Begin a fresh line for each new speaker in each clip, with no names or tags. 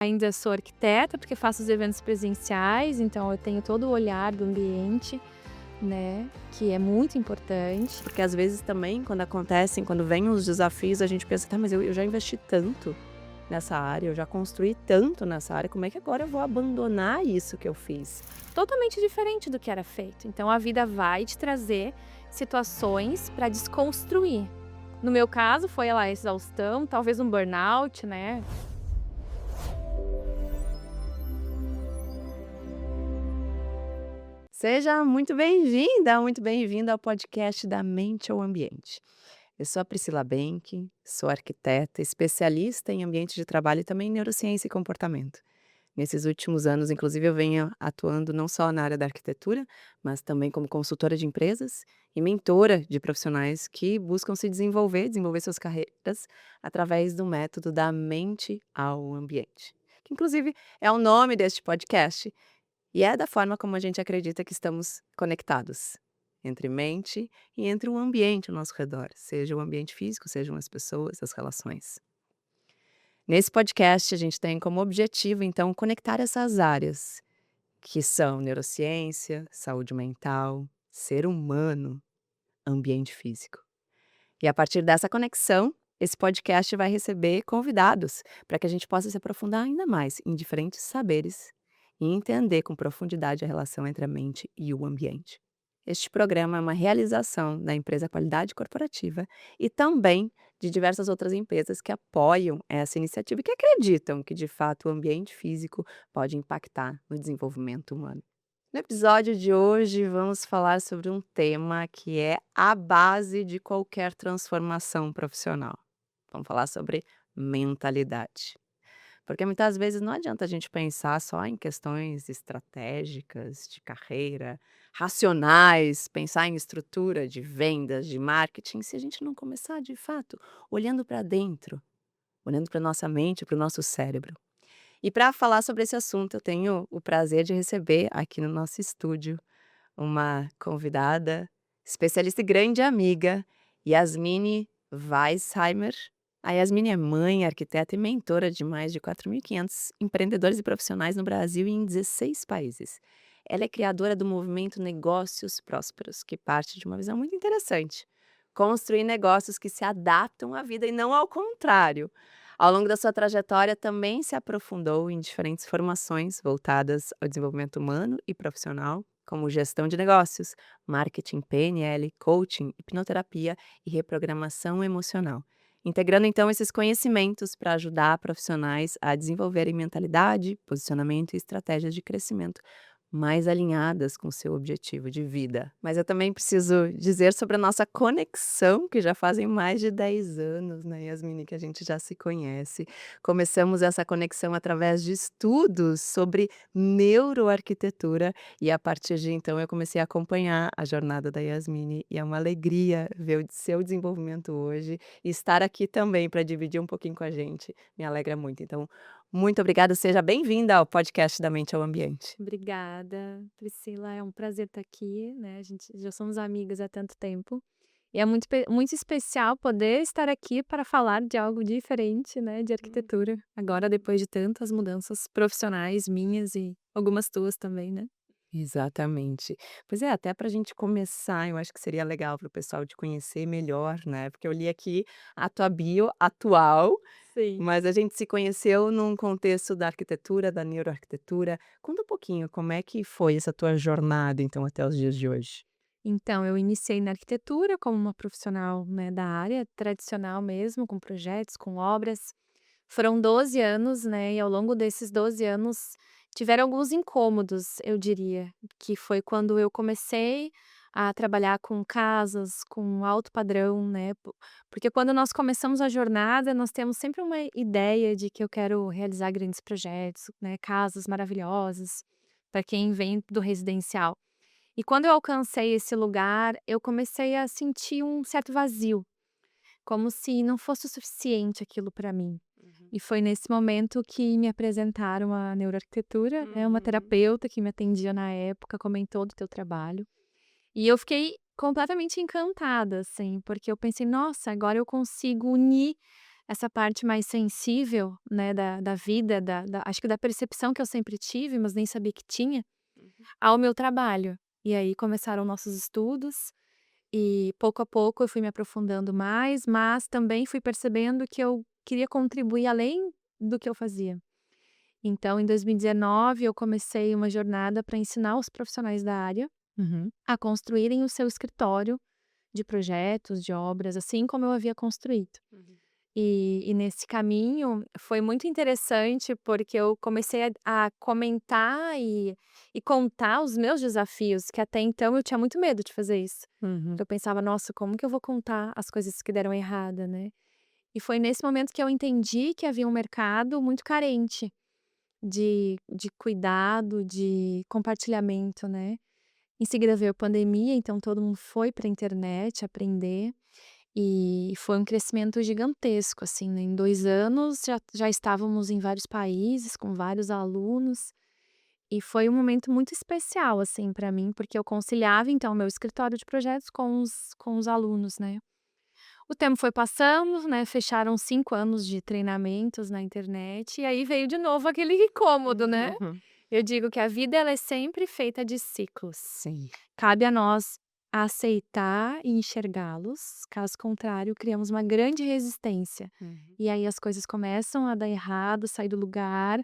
Ainda sou arquiteta, porque faço os eventos presenciais, então eu tenho todo o olhar do ambiente, né, que é muito importante.
Porque às vezes também, quando vêm os desafios, a gente pensa: "Tá, mas eu já investi tanto nessa área, eu já construí tanto nessa área, como é que agora eu vou abandonar isso que eu fiz?".
Totalmente diferente do que era feito. Então a vida vai te trazer situações para desconstruir. No meu caso, foi lá a exaustão, talvez um burnout, né.
Seja muito bem-vinda, muito bem-vindo ao podcast da Mente ao Ambiente. Eu sou a Priscila Benck, sou arquiteta, especialista em ambiente de trabalho e também em neurociência e comportamento. Nesses últimos anos, inclusive, eu venho atuando não só na área da arquitetura, mas também como consultora de empresas e mentora de profissionais que buscam se desenvolver suas carreiras através do método da mente ao ambiente, que inclusive é o nome deste podcast e é da forma como a gente acredita que estamos conectados entre mente e entre o ambiente ao nosso redor, seja o ambiente físico, sejam as pessoas, as relações. Nesse podcast, a gente tem como objetivo, então, conectar essas áreas, que são neurociência, saúde mental, ser humano, ambiente físico. E a partir dessa conexão, esse podcast vai receber convidados para que a gente possa se aprofundar ainda mais em diferentes saberes e entender com profundidade a relação entre a mente e o ambiente. Este programa é uma realização da empresa Qualidade Corporativa e também de diversas outras empresas que apoiam essa iniciativa e que acreditam que, de fato, o ambiente físico pode impactar no desenvolvimento humano. No episódio de hoje, vamos falar sobre um tema que é a base de qualquer transformação profissional. Vamos falar sobre mentalidade. Porque muitas vezes não adianta a gente pensar só em questões estratégicas, de carreira, racionais, pensar em estrutura de vendas, de marketing, se a gente não começar de fato olhando para dentro, olhando para nossa mente, para o nosso cérebro. E para falar sobre esse assunto, eu tenho o prazer de receber aqui no nosso estúdio uma convidada, especialista e grande amiga, Yasmine Weisheimer. A Yasmine é mãe, arquiteta e mentora de mais de 4.500 empreendedores e profissionais no Brasil e em 16 países. Ela é criadora do movimento Negócios Prósperos, que parte de uma visão muito interessante: construir negócios que se adaptam à vida e não ao contrário. Ao longo da sua trajetória, também se aprofundou em diferentes formações voltadas ao desenvolvimento humano e profissional, como gestão de negócios, marketing PNL, coaching, hipnoterapia e reprogramação emocional, integrando então esses conhecimentos para ajudar profissionais a desenvolverem mentalidade, posicionamento e estratégias de crescimento mais alinhadas com o seu objetivo de vida. Mas eu também preciso dizer sobre a nossa conexão, que já fazem mais de 10 anos, né, Yasmine, que a gente já se conhece. Começamos essa conexão através de estudos sobre neuroarquitetura e a partir de então eu comecei a acompanhar a jornada da Yasmine e é uma alegria ver o seu desenvolvimento hoje e estar aqui também para dividir um pouquinho com a gente, me alegra muito. Então, muito obrigada, seja bem-vinda ao podcast da Mente ao Ambiente.
Obrigada, Priscila, é um prazer estar aqui, né, a gente já somos amigas há tanto tempo, e é muito especial poder estar aqui para falar de algo diferente, né, de arquitetura, agora depois de tantas mudanças profissionais minhas e algumas tuas também, né.
Exatamente. Pois é, até para a gente começar, eu acho que seria legal para o pessoal te conhecer melhor, né, porque eu li aqui a tua bio atual,
Sim.
mas a gente se conheceu num contexto da arquitetura, da neuroarquitetura. Conta um pouquinho como é que foi essa tua jornada, então, até os dias de hoje?
Então, eu iniciei na arquitetura como uma profissional, né, da área tradicional mesmo, com projetos, com obras. Foram 12 anos, né, e ao longo desses 12 anos tiveram alguns incômodos, eu diria, que foi quando eu comecei a trabalhar com casas com alto padrão, né, porque quando nós começamos a jornada, nós temos sempre uma ideia de que eu quero realizar grandes projetos, né, casas maravilhosas, para quem vem do residencial. E quando eu alcancei esse lugar, eu comecei a sentir um certo vazio, como se não fosse o suficiente aquilo para mim.
Uhum.
E foi nesse momento que me apresentaram a neuroarquitetura, né, uma
Uhum.
terapeuta que me atendia na época comentou do teu trabalho. E eu fiquei completamente encantada, assim, porque eu pensei: "Nossa, agora eu consigo unir, essa parte mais sensível, né, da vida, acho que da percepção que eu sempre tive, mas nem sabia que tinha,
Uhum.
ao meu trabalho. E aí começaram nossos estudos, e pouco a pouco eu fui me aprofundando mais, mas também fui percebendo que eu queria contribuir além do que eu fazia. Então em 2019 eu comecei uma jornada para ensinar os profissionais da área
Uhum.
a construírem o seu escritório de projetos, de obras, assim como eu havia construído.
Uhum.
E nesse caminho foi muito interessante, porque eu comecei a comentar e contar os meus desafios, que até então eu tinha muito medo de fazer isso.
Uhum.
Eu pensava: "Nossa, como que eu vou contar as coisas que deram errada, né?". E foi nesse momento que eu entendi que havia um mercado muito carente de cuidado, de compartilhamento, né. Em seguida veio a pandemia, então todo mundo foi para a internet aprender. E foi um crescimento gigantesco, assim, né, em 2 anos já estávamos em vários países, com vários alunos, e foi um momento muito especial, assim, para mim, porque eu conciliava, então, o meu escritório de projetos com os alunos, né. O tempo foi passando, né, fecharam 5 anos de treinamentos na internet, e aí veio de novo aquele incômodo, né.
Uhum.
Eu digo que a vida ela é sempre feita de ciclos.
Sim.
Cabe a nós aceitar e enxergá-los, caso contrário, criamos uma grande resistência.
Uhum.
E aí as coisas começam a dar errado, sair do lugar,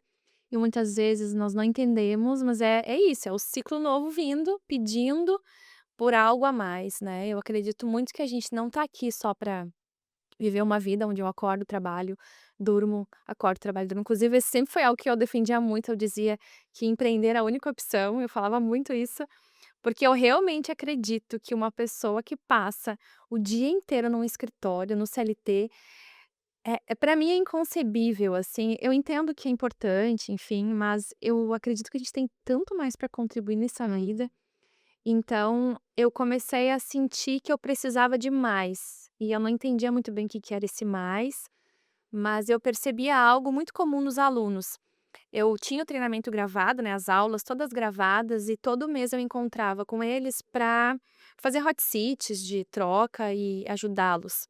e muitas vezes nós não entendemos, mas é isso, é o ciclo novo vindo, pedindo por algo a mais, né. Eu acredito muito que a gente não tá aqui só para viver uma vida onde eu acordo, trabalho, durmo, acordo, trabalho, durmo. Inclusive, esse sempre foi algo que eu defendia muito, eu dizia que empreender era a única opção, eu falava muito isso, porque eu realmente acredito que uma pessoa que passa o dia inteiro num escritório, no CLT, para mim é inconcebível, assim. Eu entendo que é importante, enfim, mas eu acredito que a gente tem tanto mais para contribuir nessa vida. Então, eu comecei a sentir que eu precisava de mais, e eu não entendia muito bem o que que era esse mais, mas eu percebia algo muito comum nos alunos. Eu tinha o treinamento gravado, né, as aulas todas gravadas, e todo mês eu encontrava com eles para fazer hot seats de troca e ajudá-los.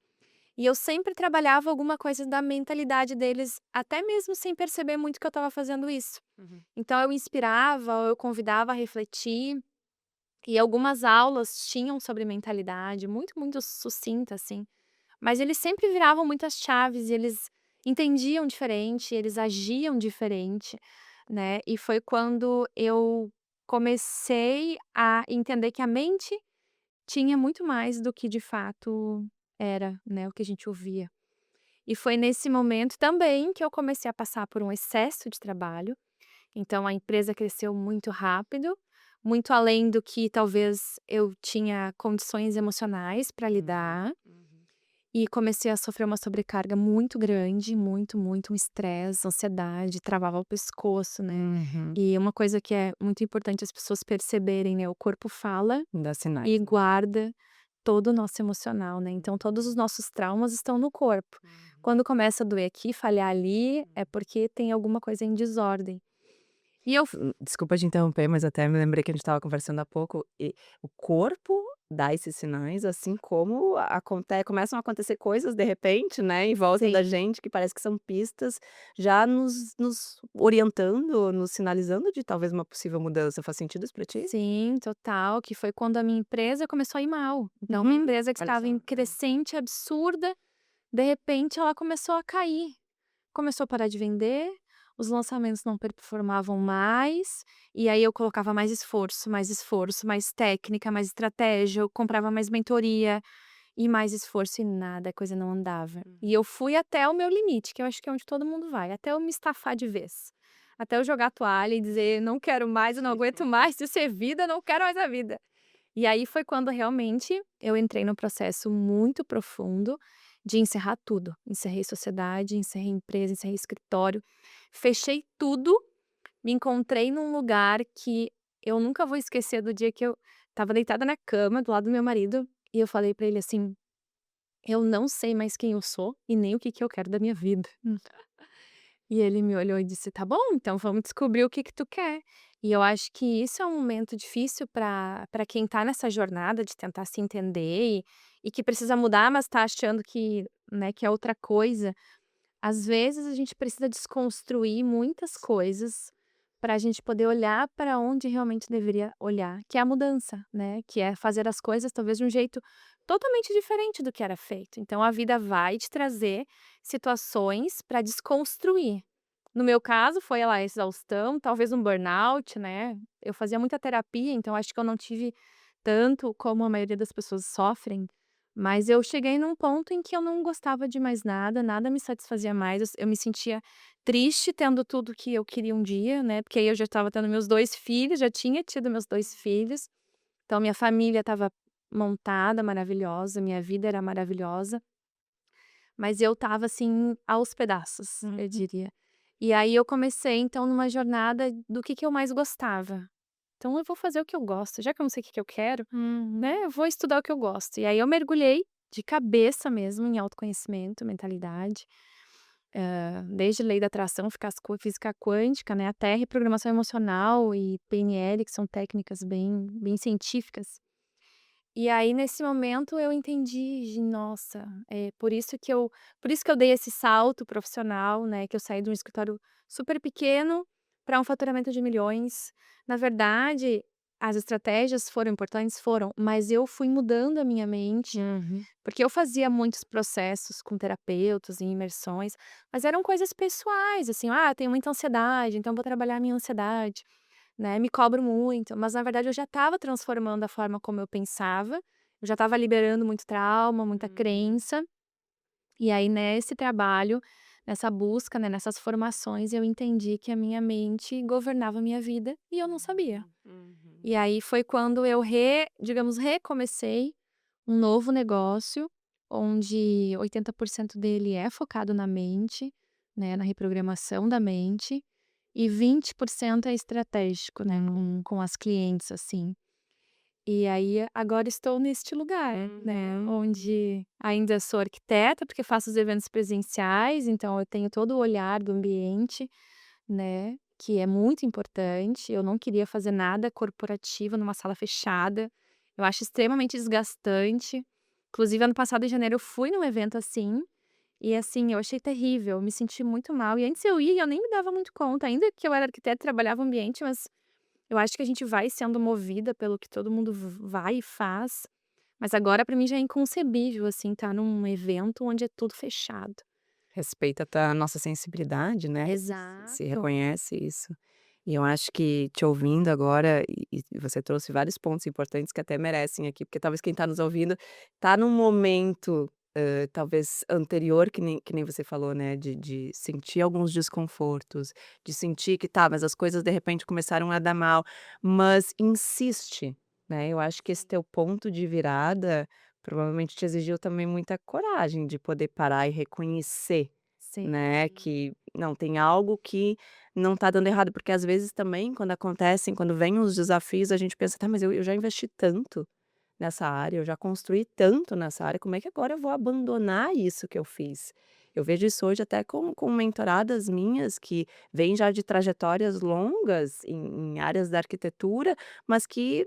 E eu sempre trabalhava alguma coisa da mentalidade deles, até mesmo sem perceber muito que eu estava fazendo isso.
Uhum.
Então eu inspirava, ou eu convidava a refletir, e algumas aulas tinham sobre mentalidade, muito, muito sucinta, assim. Mas eles sempre viravam muitas chaves e eles entendiam diferente, eles agiam diferente, né. E foi quando eu comecei a entender que a mente tinha muito mais do que de fato era, né, o que a gente ouvia. E foi nesse momento também que eu comecei a passar por um excesso de trabalho, então a empresa cresceu muito rápido, muito além do que talvez eu tinha condições emocionais para
Uhum.
lidar,
Uhum.
e comecei a sofrer uma sobrecarga muito grande, muito, muito, um estresse, ansiedade, travava o pescoço, né.
Uhum.
E uma coisa que é muito importante as pessoas perceberem, né, o corpo fala
Dá sinais,
e
né.
guarda todo o nosso emocional, né, então
Uhum.
todos os nossos traumas estão no corpo.
Uhum.
Quando começa a doer aqui, falhar ali, é
Uhum.
porque tem alguma coisa em desordem. E eu
Desculpa te interromper, mas até me lembrei que a gente estava conversando há pouco, e o corpo dá esses sinais, assim como começam a acontecer coisas de repente, né, em volta da
sim.
gente que parece que são pistas já nos orientando, nos sinalizando de talvez uma possível mudança. Faz sentido isso pra ti?
Sim, total, que foi quando a minha empresa começou a ir mal. Então uma
Uhum.
empresa que
Olha
estava
só.
em crescente absurda, de repente ela começou a cair. Começou a parar de vender, os lançamentos não performavam mais, e aí eu colocava mais esforço, mais técnica, mais estratégia, eu comprava mais mentoria, e mais esforço e nada, a coisa não andava. E
Uhum.
eu fui até o meu limite, que eu acho que é onde todo mundo vai, até eu me estafar de vez. Até eu jogar a toalha e dizer: "Não quero mais, eu não aguento mais, isso é vida, eu não quero mais a vida". E aí foi quando realmente eu entrei num processo muito profundo de encerrar tudo. Encerrei sociedade, encerrei empresa, encerrei escritório, fechei tudo, me encontrei num lugar que eu nunca vou esquecer do dia que eu estava deitada na cama do lado do meu marido e eu falei pra ele assim: "Eu não sei mais quem eu sou e nem o que que eu quero da minha vida". E ele me olhou e disse: "Tá bom, então vamos descobrir o que que tu quer". E eu acho que isso é um momento difícil para quem tá nessa jornada de tentar se entender e que precisa mudar, mas tá achando que, né, que é outra coisa. Às vezes a gente precisa desconstruir muitas coisas para a gente poder olhar para onde realmente deveria olhar, que é a mudança, né, que é fazer as coisas talvez de um jeito totalmente diferente do que era feito. Então a vida vai te trazer situações para desconstruir. No meu caso foi lá a exaustão, talvez um burnout, né, eu fazia muita terapia, então acho que eu não tive tanto como a maioria das pessoas sofrem, mas eu cheguei num ponto em que eu não gostava de mais nada, nada me satisfazia mais, eu me sentia triste tendo tudo que eu queria um dia, né, porque aí eu já estava tendo meus 2 filhos, já tinha tido meus 2 filhos, então minha família estava montada, maravilhosa, minha vida era maravilhosa, mas eu estava, assim, aos pedaços, eu
Uhum.
diria. E aí eu comecei então numa jornada do que eu mais gostava. Então eu vou fazer o que eu gosto, já que eu não sei o que eu quero,
Uhum.
né, eu vou estudar o que eu gosto. E aí eu mergulhei de cabeça mesmo em autoconhecimento, mentalidade, desde lei da atração, física quântica, né, até reprogramação emocional e PNL, que são técnicas bem científicas. E aí nesse momento eu entendi, nossa, por isso que eu dei esse salto profissional, né, que eu saí de um escritório super pequeno para um faturamento de milhões. Na verdade, as estratégias foram importantes? Foram, mas eu fui mudando a minha mente,
Uhum.
porque eu fazia muitos processos com terapeutas e imersões, mas eram coisas pessoais, assim: "Ah, tenho muita ansiedade, então vou trabalhar a minha ansiedade", né, me cobro muito, mas na verdade eu já estava transformando a forma como eu pensava, eu já estava liberando muito trauma, muita
Uhum.
crença, e aí nesse trabalho, nessa busca, né, nessas formações, eu entendi que a minha mente governava a minha vida e eu não sabia.
Uhum.
E aí foi quando eu digamos, recomecei um novo negócio, onde 80% dele é focado na mente, né, na reprogramação da mente, e 20% é estratégico, né, com as clientes, assim. E aí agora estou neste lugar, né,
Uhum.
onde ainda sou arquiteta, porque faço os eventos presenciais, então eu tenho todo o olhar do ambiente, né, que é muito importante. Eu não queria fazer nada corporativo numa sala fechada. Eu acho extremamente desgastante. Inclusive, ano passado, em janeiro, eu fui num evento assim, e assim, eu achei terrível, eu me senti muito mal. E antes eu ia e eu nem me dava muito conta, ainda que eu era arquiteta e trabalhava no ambiente, mas eu acho que a gente vai sendo movida pelo que todo mundo vai e faz. Mas agora, pra mim, já é inconcebível, assim, estar num evento onde é tudo fechado.
Respeita a nossa sensibilidade, né, se
Exato.
reconhece isso. E eu acho que te ouvindo agora, e você trouxe vários pontos importantes que até merecem aqui, porque talvez quem está nos ouvindo está num momento, talvez anterior, que nem você falou, né, de sentir alguns desconfortos, de sentir que tá, mas as coisas de repente começaram a dar mal, mas insiste, né. Eu acho que esse teu ponto de virada provavelmente te exigiu também muita coragem de poder parar e reconhecer,
Sim.
né, que não, tem algo que não tá dando errado, porque às vezes também quando acontecem, quando vêm os desafios, a gente pensa: "Tá, mas eu já investi tanto nessa área, eu já construí tanto nessa área, como é que agora eu vou abandonar isso que eu fiz?". Eu vejo isso hoje até com mentoradas minhas que vêm já de trajetórias longas em áreas da arquitetura, mas que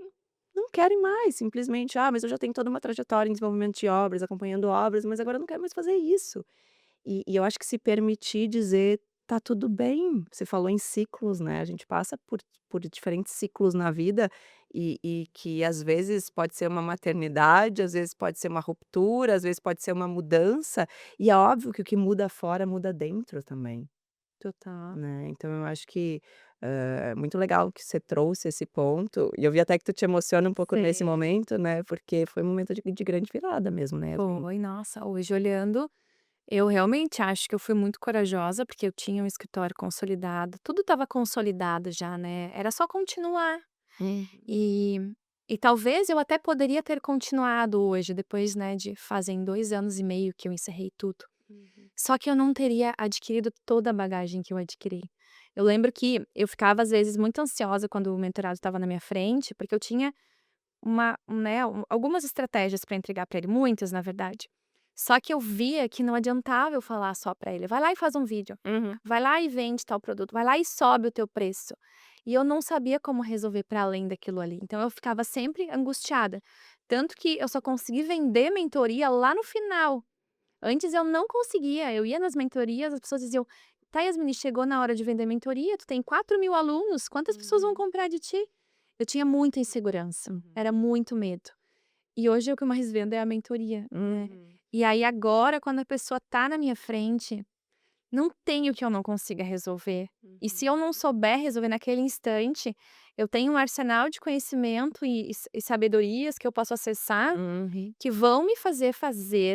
não querem mais, simplesmente: "Ah, mas eu já tenho toda uma trajetória em desenvolvimento de obras, acompanhando obras, mas agora eu não quero mais fazer isso". E eu acho que se permitir dizer: "Tá tudo bem", você falou em ciclos, né, a gente passa por diferentes ciclos na vida, e que às vezes pode ser uma maternidade, às vezes pode ser uma ruptura, às vezes pode ser uma mudança, e é óbvio que o que muda fora muda dentro também,
Total.
né. Então eu acho que, é muito legal que você trouxe esse ponto, e eu vi até que tu te emociona um pouco nesse
Sim.
momento, né, porque foi um momento de grande virada mesmo, né, assim.
Foi, nossa, hoje olhando, eu realmente acho que eu fui muito corajosa, porque eu tinha um escritório consolidado, tudo estava consolidado já, né, era só continuar.
Uhum.
E e talvez eu até poderia ter continuado hoje, depois, né, fazem 2 anos e meio que eu encerrei tudo.
Uhum.
Só que eu não teria adquirido toda a bagagem que eu adquiri. Eu lembro que eu ficava, às vezes, muito ansiosa quando o mentorado estava na minha frente, porque eu tinha algumas estratégias para entregar para ele, muitas na verdade. Só que eu via que não adiantava eu falar só para ele: "Vai lá e faz um vídeo,
Uhum.
vai lá e vende tal produto, vai lá e sobe o teu preço". E eu não sabia como resolver para além daquilo ali, então eu ficava sempre angustiada. Tanto que eu só consegui vender mentoria lá no final. Antes eu não conseguia, eu ia nas mentorias, as pessoas diziam: "Tá, Yasmine, chegou na hora de vender mentoria, tu tem 4.000 alunos, quantas pessoas vão
Uhum,
comprar de ti?". Eu tinha muita insegurança,
uhum,
era muito medo. E hoje o que eu mais vendo é a mentoria, né.
uhum,
E aí agora quando a pessoa tá na minha frente, não tem o que eu não consiga resolver. E se
uhum,
eu não souber resolver naquele instante, eu tenho um arsenal de conhecimento e sabedorias que eu posso acessar,
uhum.
que vão me fazer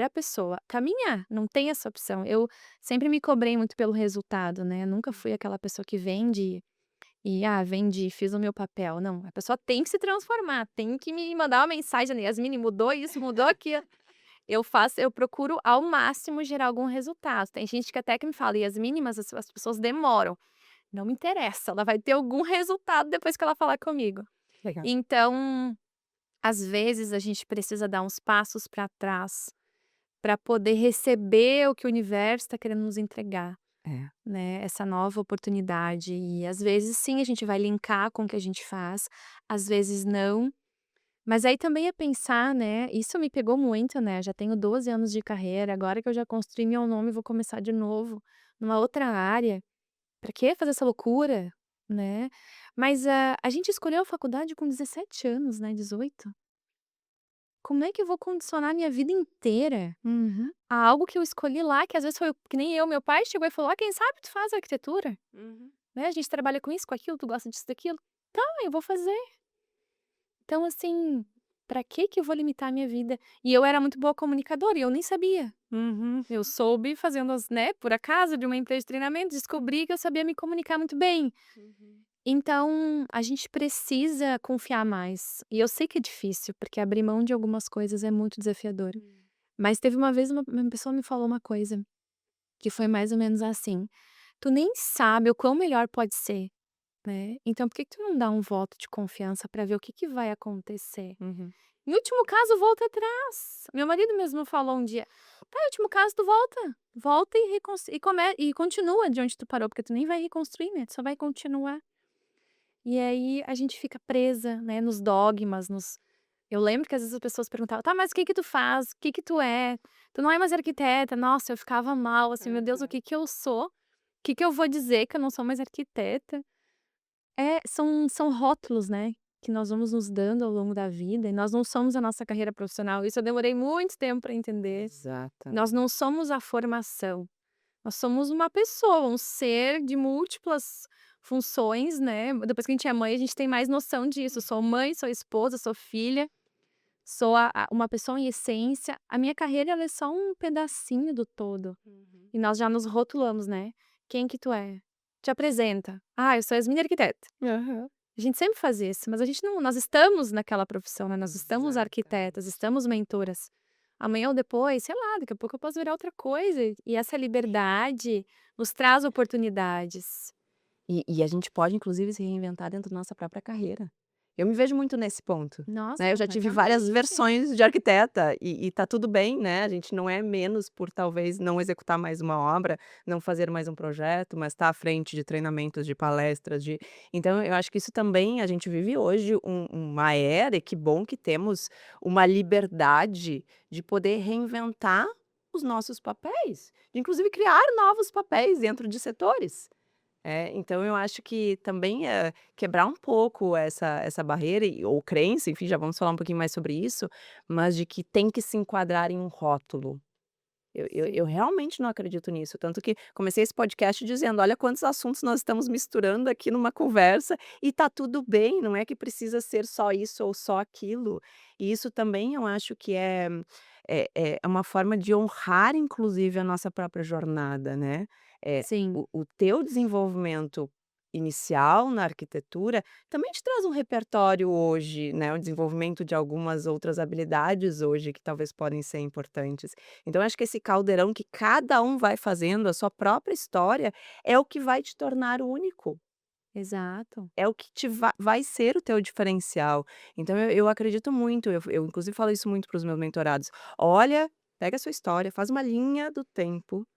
a pessoa caminhar, não tem essa opção. Eu sempre me cobrei muito pelo resultado, né, nunca fui aquela pessoa que vende vendi, fiz o meu papel. Não, a pessoa tem que se transformar, tem que me mandar uma mensagem: "Yasmine, mudou isso, mudou aquilo". Eu procuro ao máximo gerar algum resultado. Tem gente que até que me fala: "Yasmine, mas as pessoas demoram". Não me interessa, ela vai ter algum resultado depois que ela falar comigo.
Legal.
Então, às vezes a gente precisa dar uns passos para trás, para poder receber o que o universo está querendo nos entregar,
É.
né, essa nova oportunidade. E às vezes sim, a gente vai linkar com o que a gente faz, às vezes não. Mas aí também é pensar, né, isso me pegou muito, né, já tenho 12 anos de carreira, agora que eu já construí meu nome, vou começar de novo numa outra área. Pra que fazer essa loucura, né. Mas a gente escolheu a faculdade com 17 anos, né, 18. Como é que eu vou condicionar minha vida inteira
Uhum,
a algo que eu escolhi lá, que às vezes foi que nem eu, meu pai chegou e falou: "Ah, quem sabe tu faz arquitetura,
uhum.
né, a gente trabalha com isso, com aquilo, tu gosta disso, daquilo". "Tá, eu vou fazer". Então assim, pra que eu vou limitar a minha vida? E eu era muito boa comunicadora e eu nem sabia.
Uhum.
Eu soube fazendo né, por acaso de uma empresa de treinamento, descobri que eu sabia me comunicar muito bem.
Uhum.
Então, a gente precisa confiar mais. E eu sei que é difícil, porque abrir mão de algumas coisas é muito desafiador.
Hum.
Mas teve uma vez uma pessoa me falou uma coisa, que foi mais ou menos assim: "Tu nem sabe o quão melhor pode ser, né, então por que que tu não dá um voto de confiança pra ver o que que vai acontecer?
Uhum.
Em último caso, volta atrás". Meu marido mesmo falou um dia: "Tá, em último caso tu volta e continua de onde tu parou, porque tu nem vai reconstruir, né, tu só vai continuar". E aí a gente fica presa, né, nos dogmas, nos eu lembro que às vezes as pessoas perguntavam: "Tá, mas o que que tu faz? O que que tu é? Tu não é mais arquiteta". Nossa, eu ficava mal, assim: "Meu Deus, o
Aham.
que que eu sou? O que que eu vou dizer que eu não sou mais arquiteta?". São rótulos, né, que nós vamos nos dando ao longo da vida e nós não somos a nossa carreira profissional. Isso eu demorei muito tempo para entender. Nós
Exatamente.
não somos a formação. Nós somos uma pessoa, um ser de múltiplas funções, né. Depois que a gente é mãe, a gente tem mais noção disso. Sou mãe, sou esposa, sou filha, sou uma pessoa em essência. A minha carreira, ela é só um pedacinho do todo.
Uhum.
E nós já nos rotulamos, né. "Quem que tu é? Te apresenta". "Ah, eu sou Yasmine arquiteta".
Aham.
A gente sempre faz isso, mas a gente não nós estamos naquela profissão, né, nós estamos arquitetas,
Exatamente.
estamos mentoras. Amanhã ou depois, sei lá, daqui a pouco eu posso virar outra coisa, e essa liberdade nos traz oportunidades.
E a gente pode inclusive se reinventar dentro da nossa própria carreira. Eu me vejo muito nesse ponto,
Nossa,
né, eu já tive várias
completamente.
versões de arquiteta e tá tudo bem, né, a gente não é menos por talvez não executar mais uma obra, não fazer mais um projeto, mas estar à frente de treinamentos, de palestras, de então eu acho que isso também a gente vive hoje uma era e que bom que temos uma liberdade de poder reinventar os nossos papéis, de inclusive criar novos papéis dentro de setores. É, então eu acho que também, quebrar um pouco essa barreira ou crença, enfim, já vamos falar um pouquinho mais sobre isso, mas de que tem que se enquadrar em um rótulo. Eu
Sim.
realmente não acredito nisso, tanto que comecei esse podcast dizendo: "Olha quantos assuntos nós estamos misturando aqui numa conversa e tá tudo bem, não é que precisa ser só isso ou só aquilo". E isso também eu acho que é uma forma de honrar inclusive a nossa própria jornada, né.
Sim.
O teu desenvolvimento inicial na arquitetura também te traz um repertório hoje, né, o desenvolvimento de algumas outras habilidades hoje que talvez podem ser importantes. Então eu acho que esse caldeirão que cada um vai fazendo, a sua própria história, é o que vai te tornar único,
Exato.
é o que te vai ser o teu diferencial. Então eu acredito muito, eu inclusive falo isso muito para os meus mentorados: "Olha, pega a sua história, faz uma linha do tempo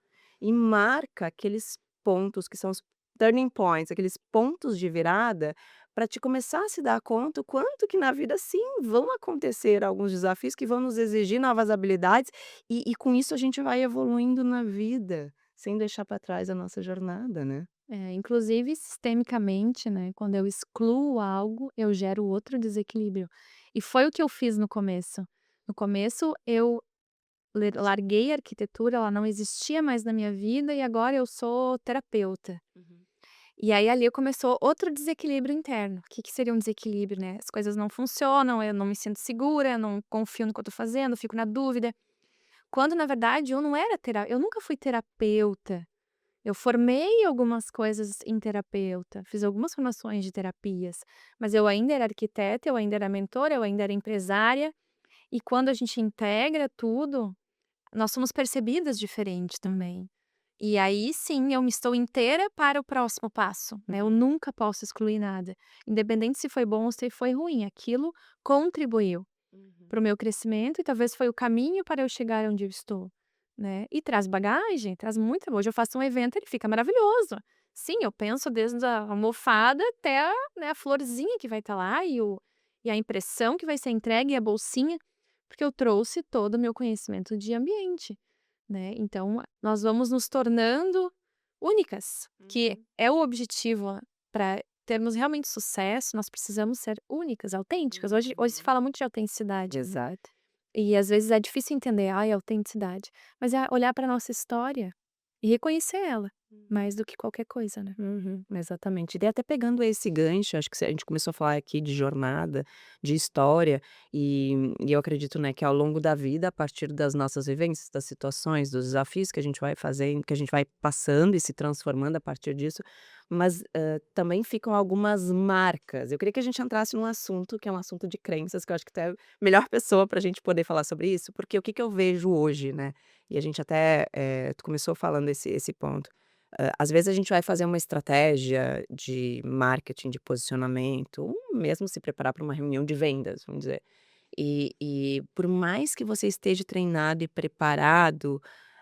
e marca aqueles pontos que são turning points, aqueles pontos de virada, para te começar a se dar conta o quanto que na vida sim, vão acontecer alguns desafios que vão nos exigir novas habilidades, e com isso a gente vai evoluindo na vida, sem deixar para trás a nossa jornada, né.
Inclusive sistemicamente, né, quando eu excluo algo, eu gero outro desequilíbrio. E foi o que eu fiz no começo. No começo eu larguei a arquitetura, ela não existia mais na minha vida e agora eu sou terapeuta.
Uhum.
E aí ali começou outro desequilíbrio interno. O que que seria um desequilíbrio, né? As coisas não funcionam, eu não me sinto segura, eu não confio no que eu tô fazendo, fico na dúvida. Quando na verdade eu não era eu nunca fui terapeuta. Eu formei algumas coisas em terapeuta, fiz algumas formações de terapias, mas eu ainda era arquiteta, eu ainda era mentora, eu ainda era empresária, e quando a gente integra tudo, nós somos percebidas diferente também. E aí sim, eu me estou inteira para o próximo passo, né, eu nunca posso excluir nada, independente se foi bom ou se foi ruim, aquilo contribuiu
Uhum.
para o meu crescimento e talvez foi o caminho para eu chegar onde eu estou, né. E traz bagagem, traz muita hoje eu faço um evento, ele fica maravilhoso. Sim, eu penso desde a almofada até a, né, a florzinha que vai estar lá e a impressão que vai ser entregue e a bolsinha, porque eu trouxe todo o meu conhecimento de ambiente, né. Então nós vamos nos tornando únicas, que
Uhum.
é o objetivo para termos realmente sucesso, nós precisamos ser únicas, autênticas. Hoje se
Uhum.
fala muito de autenticidade, né.
Exato.
E às vezes é difícil entender, ai, autenticidade, mas é olhar para nossa história e reconhecer ela, mais do que qualquer coisa, né.
Uhum, exatamente. E até pegando esse gancho, acho que a gente começou a falar aqui de jornada, de história, e eu acredito, né, que ao longo da vida, a partir das nossas vivências, das situações, dos desafios que a gente vai fazendo, que a gente vai passando e se transformando a partir disso, mas também ficam algumas marcas. Eu queria que a gente entrasse num assunto que é um assunto de crenças, que eu acho que tu é a melhor pessoa para a gente poder falar sobre isso, porque o que que eu vejo hoje, né? E a gente até, tu começou falando esse ponto. Às vezes a gente vai fazer uma estratégia de marketing, de posicionamento, ou mesmo se preparar para uma reunião de vendas, vamos dizer. E por mais que você esteja treinado e preparado,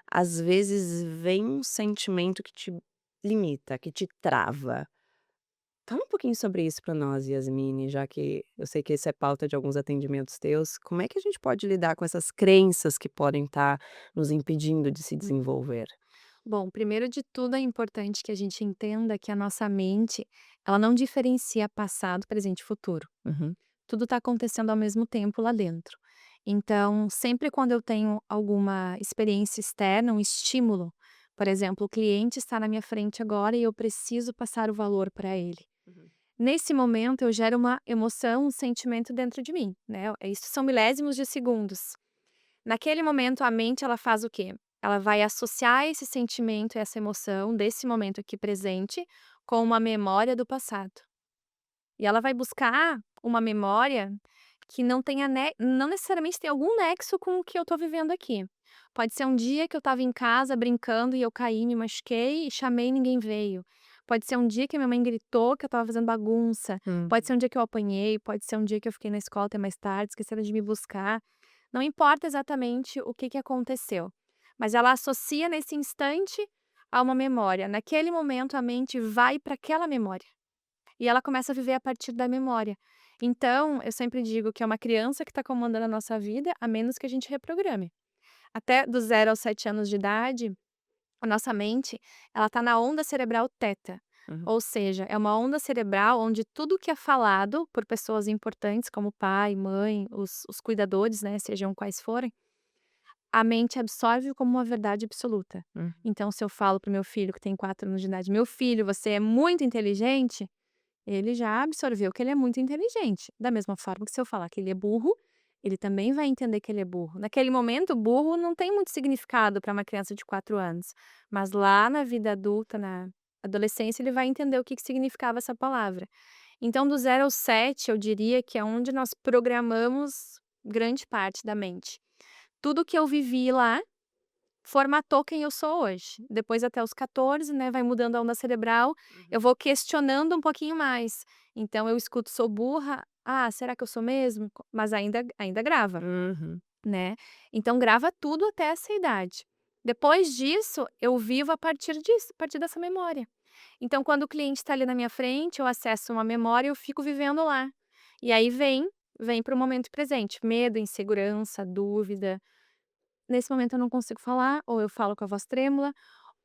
às vezes vem um sentimento que te limita, que te trava. Fala um pouquinho sobre isso para nós, Yasmine, já que eu sei que isso é pauta de alguns atendimentos teus. Como é que a gente pode lidar com essas crenças que podem estar nos impedindo de se desenvolver?
Bom, primeiro de tudo é importante que a gente entenda que a nossa mente, ela não diferencia passado, presente e futuro.
Uhum,
Tudo está acontecendo ao mesmo tempo lá dentro. Então, sempre quando eu tenho alguma experiência externa, um estímulo, por exemplo, o cliente está na minha frente agora e eu preciso passar o valor para ele.
uhum,
Nesse momento, eu gero uma emoção, um sentimento dentro de mim, né? Isso são milésimos de segundos. Naquele momento, a mente ela faz o quê? Ela vai associar esse sentimento, essa emoção desse momento aqui presente com uma memória do passado. E ela vai buscar uma memória que não tenha não necessariamente tem algum nexo com o que eu tô vivendo aqui. Pode ser um dia que eu estava em casa brincando e eu caí, me machuquei e chamei e ninguém veio. Pode ser um dia que minha mãe gritou que eu estava fazendo bagunça.
hum.
Pode ser um dia que eu apanhei, pode ser um dia que eu fiquei na escola até mais tarde, esqueceram de me buscar. Não importa exatamente o que que aconteceu, mas ela associa nesse instante a uma memória. Naquele momento a mente vai para aquela memória. E ela começa a viver a partir da memória. Então, eu sempre digo que é uma criança que está comandando a nossa vida, a menos que a gente reprograme. Até do 0 aos 7 anos de idade, a nossa mente, ela está na onda cerebral teta.
Uhum.
Ou seja, é uma onda cerebral onde tudo que é falado por pessoas importantes, como pai, mãe, os cuidadores, né, sejam quais forem, a mente absorve como uma verdade absoluta.
Hum.
Então, se eu falo para o meu filho que tem 4 anos de idade, meu filho, você é muito inteligente, ele já absorveu que ele é muito inteligente. Da mesma forma que se eu falar que ele é burro, ele também vai entender que ele é burro. Naquele momento, burro não tem muito significado para uma criança de 4 anos, mas lá na vida adulta, na adolescência, ele vai entender o que que significava essa palavra. Então, do 0 ao 7, eu diria que é onde nós programamos grande parte da mente. Tudo que eu vivi lá formatou quem eu sou hoje. Depois até os 14, né, vai mudando a onda cerebral, eu
Uhum.
vou questionando um pouquinho mais. Então eu escuto: "Sou burra? Ah, será que eu sou mesmo?" Mas ainda grava,
Uhum.
né. Então grava tudo até essa idade. Depois disso, eu vivo a partir disso, a partir dessa memória. Então, quando o cliente está ali na minha frente, eu acesso uma memória, eu fico vivendo lá. E aí vem para o momento presente, medo, insegurança, dúvida. Nesse momento eu não consigo falar, ou eu falo com a voz trêmula,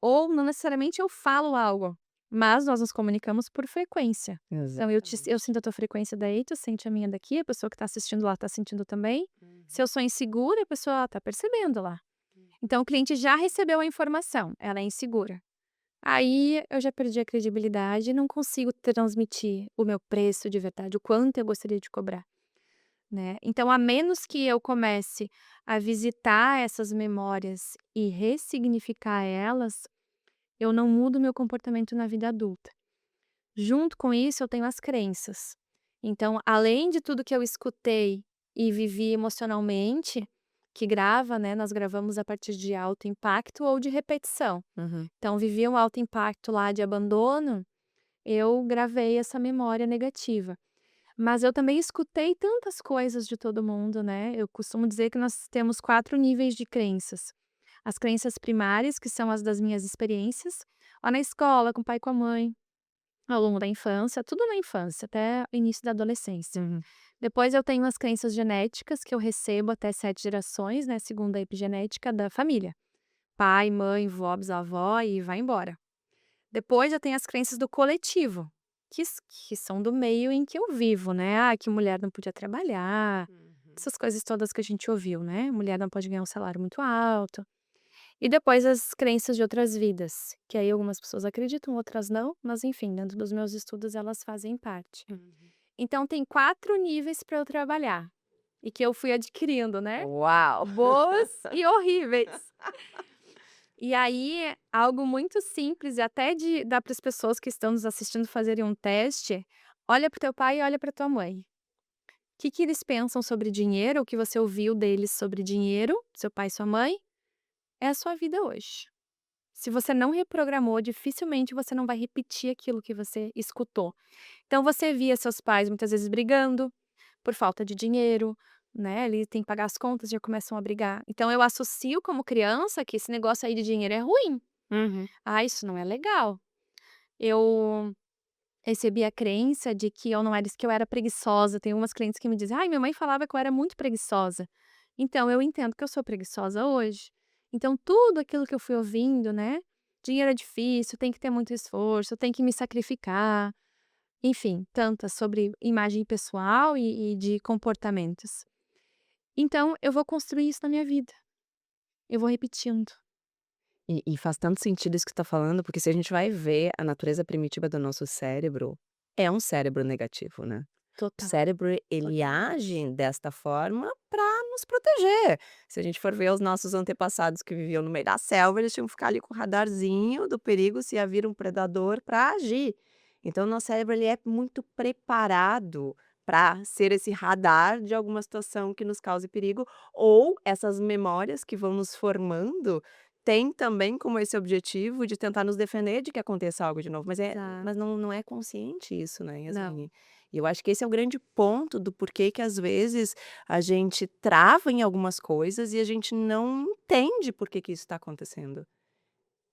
ou não necessariamente eu falo algo, mas nós nos comunicamos por frequência. Então eu
Exatamente.
sinto a tua frequência daí, tu sente a minha daqui, a pessoa que está assistindo lá está sentindo também. Se
Uhum.
eu sou insegura, a pessoa está percebendo lá. Então o cliente já recebeu a informação, ela é insegura. Aí eu já perdi a credibilidade e não consigo transmitir o meu preço de verdade, o quanto eu gostaria de cobrar, né. Então, a menos que eu comece a visitar essas memórias e ressignificar elas, eu não mudo meu comportamento na vida adulta. Junto com isso, eu tenho as crenças. Então, além de tudo que eu escutei e vivi emocionalmente, que grava, né, nós gravamos a partir de alto impacto ou de repetição.
Uhum.
Então, vivi um alto impacto lá de abandono, eu gravei essa memória negativa. Mas eu também escutei tantas coisas de todo mundo, né? Eu costumo dizer que nós temos 4 níveis de crenças. As crenças primárias, que são as das minhas experiências, lá na escola, com o pai e com a mãe, ao longo da infância, tudo na infância, até o início da adolescência.
Uhum.
Depois eu tenho as crenças genéticas, que eu recebo até 7 gerações, né, segundo a epigenética da família. Pai, mãe, vó, bisavó e vai embora. Depois já tem as crenças do coletivo, que são do meio em que eu vivo, né. Ah, que mulher não podia trabalhar,
Uhum.
essas coisas todas que a gente ouviu, né. Mulher não pode ganhar um salário muito alto. E depois as crenças de outras vidas, que aí algumas pessoas acreditam, outras não, mas enfim, dentro dos meus estudos elas fazem parte.
Uhum.
Então tem 4 níveis para eu trabalhar, e que eu fui adquirindo, né,
Uau!
boas e horríveis. E aí, algo muito simples e até de dar para as pessoas que estão nos assistindo fazerem um teste, olha para o teu pai e olha para tua mãe. O que que eles pensam sobre dinheiro, o que você ouviu deles sobre dinheiro, seu pai e sua mãe, é a sua vida hoje. Se você não reprogramou, dificilmente você não vai repetir aquilo que você escutou. Então você via seus pais muitas vezes brigando por falta de dinheiro, né, ele tem que pagar as contas, já começam a brigar. Então eu associo como criança que esse negócio aí de dinheiro é ruim.
Uhum.
Ah, isso não é legal. Eu recebi a crença de que eu não era que eu era preguiçosa. Tem umas clientes que me dizem: "Ai, minha mãe falava que eu era muito preguiçosa". Então eu entendo que eu sou preguiçosa hoje. Então tudo aquilo que eu fui ouvindo, né, dinheiro é difícil, tem que ter muito esforço, tem que me sacrificar, enfim, tantas sobre imagem pessoal e de comportamentos. Então eu vou construir isso na minha vida, eu vou repetindo.
E faz tanto sentido isso que tu tá falando, porque se a gente vai ver a natureza primitiva do nosso cérebro, é um cérebro negativo, né. O
Total,
cérebro, ele
totalmente.
age desta forma para nos proteger. Se a gente for ver os nossos antepassados que viviam no meio da selva, eles tinham que ficar ali com o radarzinho do perigo se havia um predador para agir. Então o nosso cérebro, ele é muito preparado para ser esse radar de alguma situação que nos cause perigo, ou essas memórias que vão nos formando, têm também como esse objetivo de tentar nos defender de que aconteça algo de novo, mas
Exato.
não é consciente isso, né,
Não,
Yasmine? E eu acho que esse é o grande ponto do porquê que às vezes a gente trava em algumas coisas e a gente não entende por que que isso está acontecendo,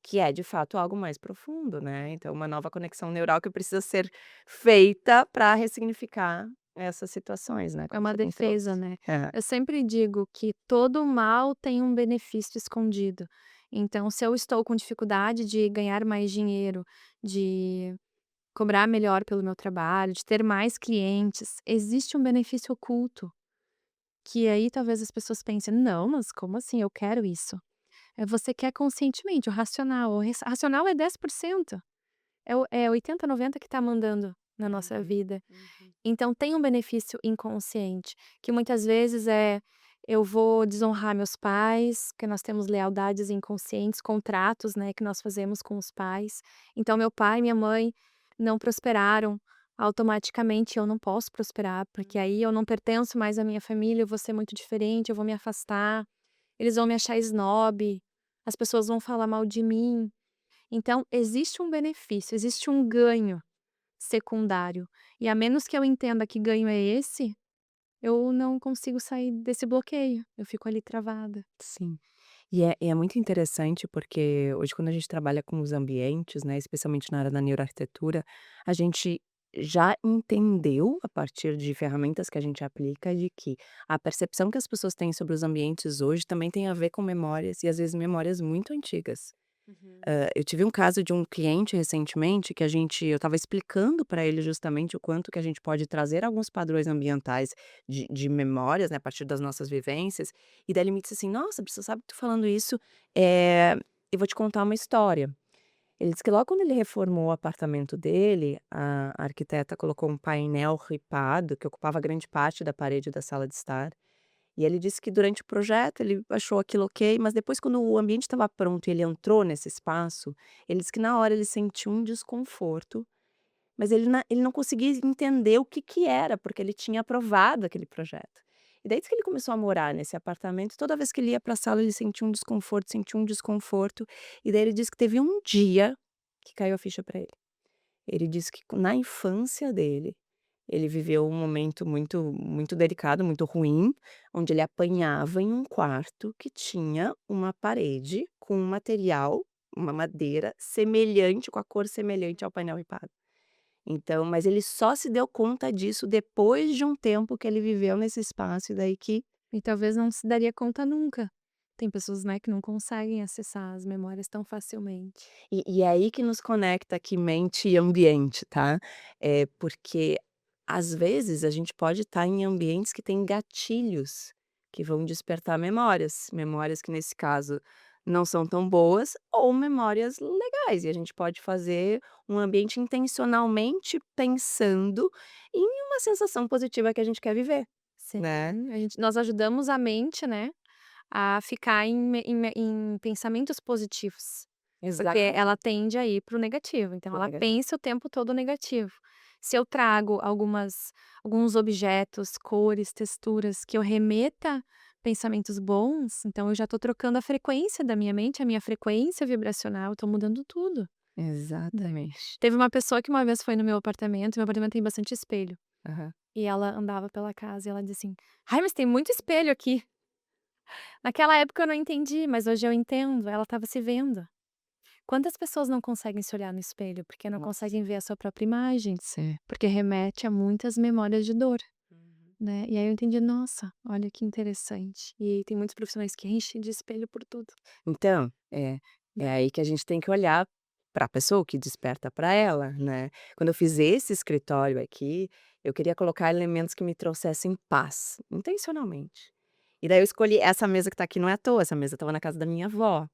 que é de fato algo mais profundo, né. Então uma nova conexão neural que precisa ser feita para ressignificar essas situações, né,
é
como
uma
você bem
defesa,
trouxe.
né.
É.
Eu sempre digo que todo mal tem um benefício escondido. Então, se eu estou com dificuldade de ganhar mais dinheiro, de cobrar melhor pelo meu trabalho, de ter mais clientes, existe um benefício oculto, que aí talvez as pessoas pensem: "Não, mas como assim? Eu quero isso". Você quer conscientemente, o racional. O racional é 10%. É 80, 90 que está mandando na nossa
Uhum,
vida.
uhum.
Então tem um benefício inconsciente, que muitas vezes eu vou desonrar meus pais, porque nós temos lealdades inconscientes, contratos, né, que nós fazemos com os pais. Então meu pai e minha mãe não prosperaram, automaticamente eu não posso prosperar, porque aí eu não pertenço mais à minha família, eu vou ser muito diferente, eu vou me afastar, eles vão me achar esnobe, as pessoas vão falar mal de mim. Então existe um benefício, existe um ganho secundário. E a menos que eu entenda que ganho é esse, eu não consigo sair desse bloqueio, eu fico ali travada.
Sim. E é muito interessante porque hoje quando a gente trabalha com os ambientes, né, especialmente na área da neuroarquitetura, a gente já entendeu, a partir de ferramentas que a gente aplica, de que a percepção que as pessoas têm sobre os ambientes hoje também tem a ver com memórias e às vezes memórias muito antigas.
Uhum.
Eu tive um caso de um cliente recentemente que eu estava explicando para ele justamente o quanto que a gente pode trazer alguns padrões ambientais de memórias, né, a partir das nossas vivências, e daí ele me disse assim: "Nossa, você sabe que tu falando isso, eu vou te contar uma história". Ele disse que logo quando ele reformou o apartamento dele, a arquiteta colocou um painel ripado que ocupava grande parte da parede da sala de estar. E ele disse que durante o projeto ele achou aquilo ok, mas depois quando o ambiente estava pronto e ele entrou nesse espaço, ele disse que na hora ele sentiu um desconforto, mas ele não conseguia entender o que que era, porque ele tinha aprovado aquele projeto. E daí diz que ele começou a morar nesse apartamento e toda vez que ele ia para a sala ele sentia um desconforto, e daí ele disse que teve um dia que caiu a ficha para ele. Ele disse que na infância dele ele viveu um momento muito delicado, muito ruim, onde ele apanhava em um quarto que tinha uma parede com um material, uma madeira semelhante, com a cor semelhante ao painel ripado. Então, mas ele só se deu conta disso depois de um tempo que ele viveu nesse espaço, e daí que
E talvez não se daria conta nunca. Tem pessoas, né, que não conseguem acessar as memórias tão facilmente.
e é aí que nos conecta aqui mente e ambiente, tá. Porque, às vezes, a gente pode estar em ambientes que têm gatilhos, que vão despertar memórias, memórias que nesse caso não são tão boas ou memórias legais, e a gente pode fazer um ambiente intencionalmente pensando em uma sensação positiva que a gente quer viver, né.
Sim, nós ajudamos a mente, né, a ficar em pensamentos positivos, porque
Exato,
ela tende a ir para o negativo, então
pro
ela
negativo.
pensa o tempo todo negativo. Se eu trago alguns objetos, cores, texturas que eu remeta pensamentos bons, então eu já estou trocando a frequência da minha mente, a minha frequência vibracional, estou mudando tudo, né.
Exatamente.
Teve uma pessoa que uma vez foi no meu apartamento tem bastante espelho,
Aham.
e ela andava pela casa e ela disse assim: "Ai, mas tem muito espelho aqui". Naquela época eu não entendi, mas hoje eu entendo, ela estava se vendo. Quantas pessoas não conseguem se olhar no espelho, porque não
Nossa.
conseguem ver a sua própria imagem?
Sim.
Porque remete a muitas memórias de dor,
Uhum.
né. E aí eu entendi: "Nossa, olha que interessante". E tem muitos profissionais que enchem de espelho por tudo.
Então, é aí que a gente tem que olhar para a pessoa, o que desperta para ela, né. Quando eu fiz esse escritório aqui, eu queria colocar elementos que me trouxessem paz, intencionalmente. E daí eu escolhi essa mesa que está aqui não é à toa, essa mesa estava na casa da minha avó.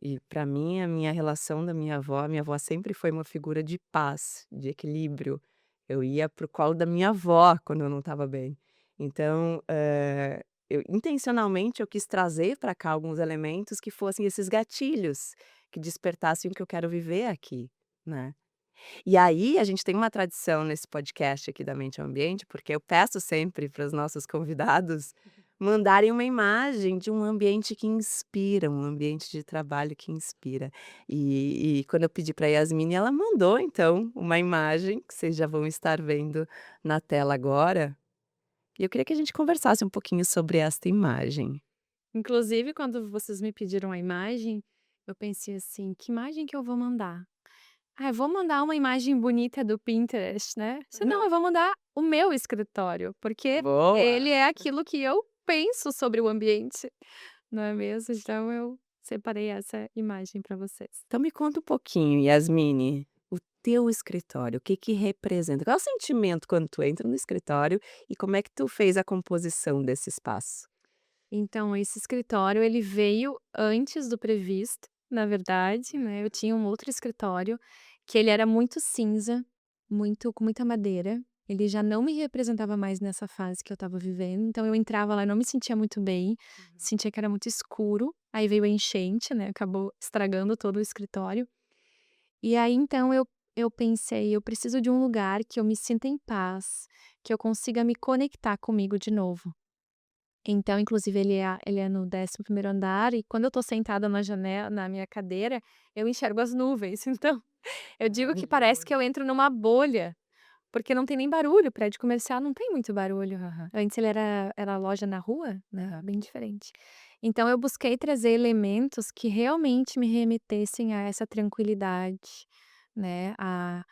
E para mim, a minha relação da minha avó sempre foi uma figura de paz, de equilíbrio. Eu ia para o colo da minha avó quando eu não estava bem. Então, eu intencionalmente eu quis trazer para cá alguns elementos que fossem esses gatilhos, que despertassem o que eu quero viver aqui, né. E aí a gente tem uma tradição nesse podcast aqui da Mente ao Ambiente, porque eu peço sempre para os nossos convidados mandarem uma imagem de um ambiente que inspira, um ambiente de trabalho que inspira. E quando eu pedi para a Yasmine, ela mandou então uma imagem, que vocês já vão estar vendo na tela agora, e eu queria que a gente conversasse um pouquinho sobre esta imagem.
Inclusive, quando vocês me pediram a imagem, eu pensei assim: "Que imagem que eu vou mandar?". Ah, eu vou mandar uma imagem bonita do Pinterest, né. Se não, eu vou mandar o meu escritório, porque
Boa!
ele é aquilo que eu penso sobre o ambiente, não é mesmo? Então eu separei essa imagem para vocês.
Então me conta um pouquinho, Yasmine, o teu escritório, o que que representa? Qual é o sentimento quando tu entra no escritório e como é que tu fez a composição desse espaço?
Então esse escritório ele veio antes do previsto, na verdade, né, eu tinha um outro escritório, que ele era muito cinza, muito com muita madeira, ele já não me representava mais nessa fase que eu estava vivendo, então eu entrava lá e não me sentia muito bem,
Uhum.
sentia que era muito escuro, aí veio a enchente, né, acabou estragando todo o escritório. E aí então eu pensei: "Eu preciso de um lugar que eu me sinta em paz, que eu consiga me conectar comigo de novo". Então, inclusive, ele é no 11º andar e quando eu tô sentada na minha cadeira, eu enxergo as nuvens. Então, eu digo que parece que eu entro numa bolha, porque não tem nem barulho, prédio comercial não tem muito barulho.
Aham,
Antes ele era loja na rua, né,
aham.
bem diferente. Então eu busquei trazer elementos que realmente me remetessem a essa tranquilidade, né, a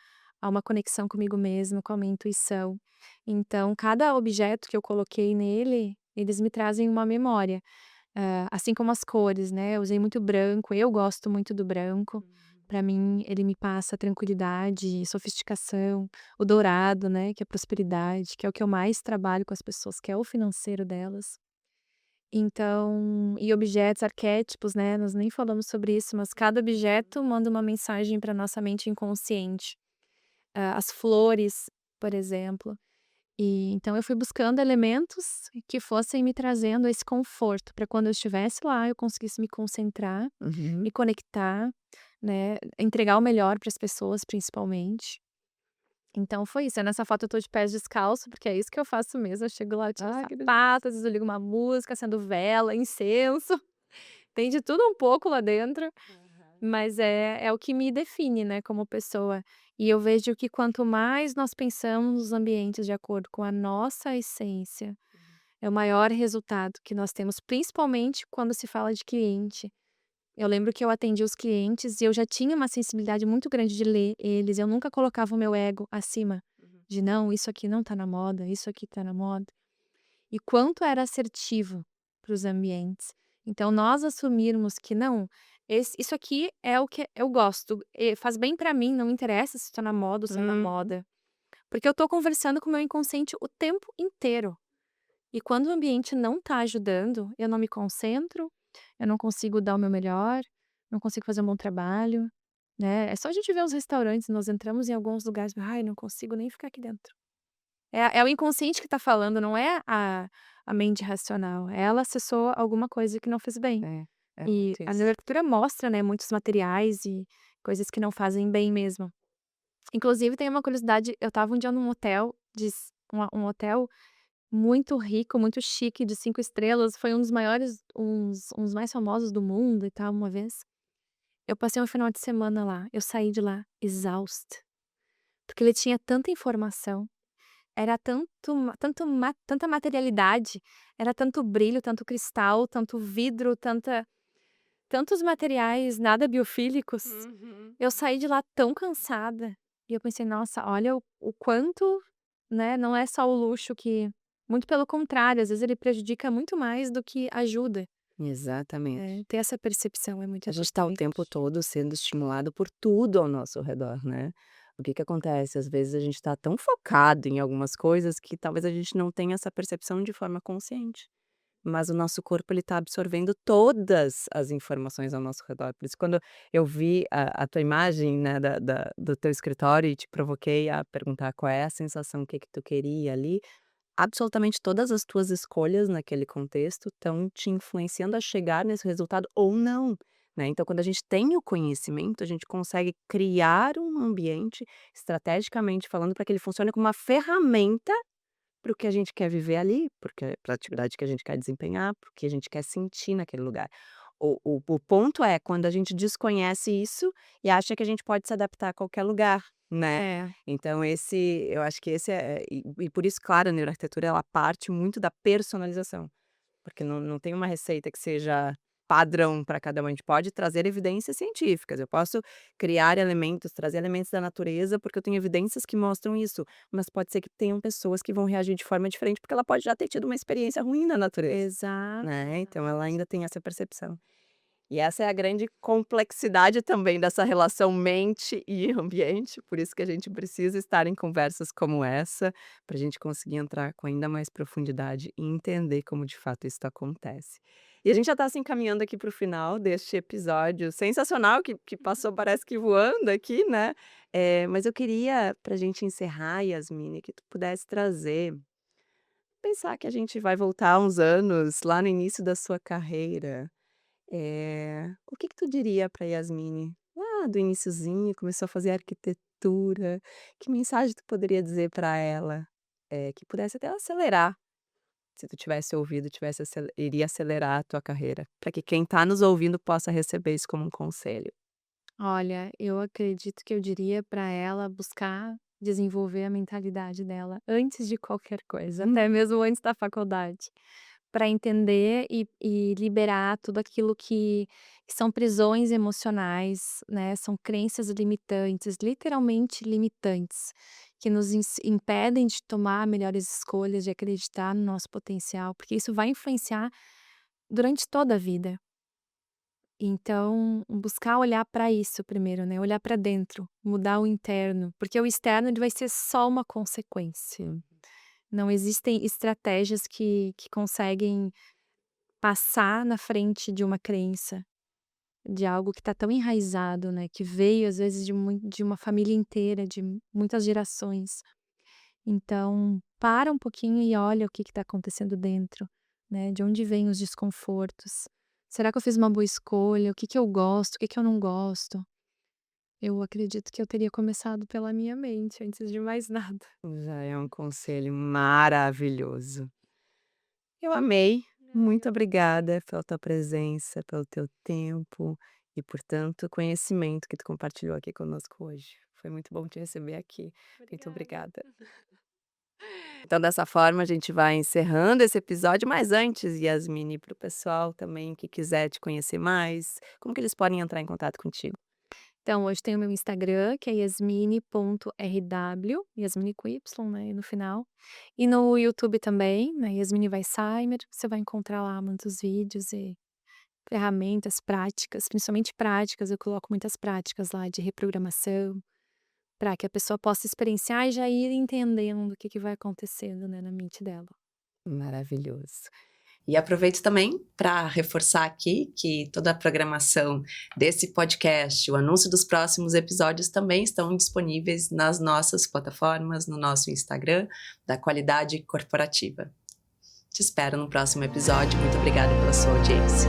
uma conexão comigo mesma, com a minha intuição. Então cada objeto que eu coloquei nele, eles me trazem uma memória. Assim como as cores, né, eu usei muito branco, eu gosto muito do branco.
Uhum.
Para mim ele me passa tranquilidade, sofisticação, o dourado, né, que é prosperidade, que é o que eu mais trabalho com as pessoas, que é o financeiro delas. Então e objetos, arquétipos, né, nós nem falamos sobre isso, mas cada objeto manda uma mensagem para nossa mente inconsciente. As flores, por exemplo. E então eu fui buscando elementos que fossem me trazendo esse conforto, para quando eu estivesse lá, eu conseguisse me concentrar, me
Uhum.
conectar, né, entregar o melhor para as pessoas, principalmente. Então foi isso, aí nessa foto eu tô de pés descalço, porque é isso que eu faço mesmo, eu chego lá, eu tiro o
Ai, que delícia.
sapato, às vezes eu ligo uma música, acendo vela, incenso, tem de tudo um pouco lá dentro.
Aham.
Mas é o que me define, né, como pessoa. E eu vejo que quanto mais nós pensamos nos ambientes de acordo com a nossa essência,
Uhum.
é o maior resultado que nós temos, principalmente quando se fala de cliente. Eu lembro que eu atendi os clientes e eu já tinha uma sensibilidade muito grande de ler eles, eu nunca colocava o meu ego acima
Uhum.
de: "Não, isso aqui não tá na moda, isso aqui tá na moda". E quanto era assertivo para os ambientes. Então nós assumirmos que não, isso aqui é o que eu gosto, faz bem para mim, não interessa se está na moda ou se é na
Uhum.
moda, porque eu estou conversando com o meu inconsciente o tempo inteiro. E quando o ambiente não está ajudando, eu não me concentro, eu não consigo dar o meu melhor, não consigo fazer um bom trabalho, né. É só a gente ver os restaurantes, nós entramos em alguns lugares, ai, não consigo nem ficar aqui dentro. É o inconsciente que tá falando, não é a mente racional. Ela acessou alguma coisa que não fez bem.
É, é
E
muito
a
isso.
neuroarquitetura mostra, né, muitos materiais e coisas que não fazem bem mesmo. Inclusive tem uma curiosidade, eu estava um dia num hotel um hotel muito rico, muito chique, de 5 estrelas, foi um dos maiores uns mais famosos do mundo e tal, uma vez. Eu passei um final de semana lá, eu saí de lá exausta, porque ele tinha tanta informação. Era tanta materialidade, era tanto brilho, tanto cristal, tanto vidro, tantos materiais nada biofílicos.
Uhum.
Eu saí de lá tão cansada, e eu pensei: "Nossa, olha o quanto, né, não é só o luxo que", muito pelo contrário, às vezes ele prejudica muito mais do que ajuda.
Exatamente.
Ter essa percepção é muito
A gente está o tempo
importante.
todo sendo estimulado por tudo ao nosso redor, né. O que que acontece? Às vezes a gente está tão focado em algumas coisas que talvez a gente não tenha essa percepção de forma consciente, mas o nosso corpo ele está absorvendo todas as informações ao nosso redor. Por isso quando eu vi a tua imagem, né, do teu escritório e te provoquei a perguntar qual é a sensação, o que que tu queria ali, absolutamente todas as tuas escolhas naquele contexto estão te influenciando a chegar nesse resultado ou não, né. Então quando a gente tem o conhecimento, a gente consegue criar um ambiente, estrategicamente falando, para que ele funcione como uma ferramenta para o que a gente quer viver ali, porque para a atividade que a gente quer desempenhar, para o que a gente quer sentir naquele lugar. O ponto é quando a gente desconhece isso e acha que a gente pode se adaptar a qualquer lugar, né.
É.
Então esse eu acho que esse e por isso, claro, a neuroarquitetura ela parte muito da personalização. Porque não tem uma receita que seja padrão para cada um, a gente pode trazer evidências científicas, eu posso criar elementos, trazer elementos da natureza, porque eu tenho evidências que mostram isso, mas pode ser que tenham pessoas que vão reagir de forma diferente, porque ela pode já ter tido uma experiência ruim na natureza,
Exato,
né, então ela
exato.
ainda tem essa percepção. E essa é a grande complexidade também dessa relação mente e ambiente, por isso que a gente precisa estar em conversas como essa, para a gente conseguir entrar com ainda mais profundidade e entender como de fato isso acontece. E a gente já está se encaminhando aqui para o final deste episódio sensacional que passou parece que voando aqui, né, mas eu queria, para a gente encerrar, Yasmine, que tu pudesse trazer pensar que a gente vai voltar uns anos lá no início da sua carreira, o que que tu diria para Yasmine, lá do iniciozinho, começou a fazer arquitetura, que mensagem tu poderia dizer para ela, que pudesse até acelerar, se tu tivesse ouvido, iria acelerar a tua carreira, para que quem está nos ouvindo possa receber isso como um conselho.
Olha, eu acredito que eu diria para ela buscar desenvolver a mentalidade dela antes de qualquer coisa, até mesmo antes da faculdade, para entender e liberar tudo aquilo que são prisões emocionais, né, são crenças limitantes, literalmente limitantes, que nos impedem de tomar melhores escolhas, de acreditar no nosso potencial, porque isso vai influenciar durante toda a vida. Então, buscar olhar para isso primeiro, né, olhar para dentro, mudar o interno, porque o externo ele vai ser só uma consequência. Não existem estratégias que conseguem passar na frente de uma crença, de algo que está tão enraizado, né, que veio às vezes de uma família inteira, de muitas gerações. Então, para um pouquinho e olha o que está acontecendo dentro, né, de onde vêm os desconfortos. Será que eu fiz uma boa escolha? O que eu gosto, o que eu não gosto? Eu acredito que eu teria começado pela minha mente antes de mais nada.
Já é um conselho maravilhoso. Eu amei. Muito obrigada pela tua presença, pelo teu tempo e por tanto conhecimento que tu compartilhou aqui conosco hoje. Foi muito bom te receber aqui. Muito
Obrigada.
obrigada. Então, dessa forma, a gente vai encerrando esse episódio, mas antes, Yasmine, para o pessoal também que quiser te conhecer mais, como que eles podem entrar em contato contigo?
Então, hoje tem o meu Instagram, que é yasmine.rw, Yasmine com Y, né, no final. E no YouTube também, né, Yasmine Weissheimer, você vai encontrar lá muitos vídeos e ferramentas práticas, principalmente práticas, eu coloco muitas práticas lá de reprogramação, para que a pessoa possa experienciar e já ir entendendo o que vai acontecendo, né, na mente dela.
Maravilhoso. E aproveito também para reforçar aqui que toda a programação desse podcast, o anúncio dos próximos episódios também estão disponíveis nas nossas plataformas, no nosso Instagram, da Qualidade Corporativa. Te espero no próximo episódio. Muito obrigada pela sua audiência.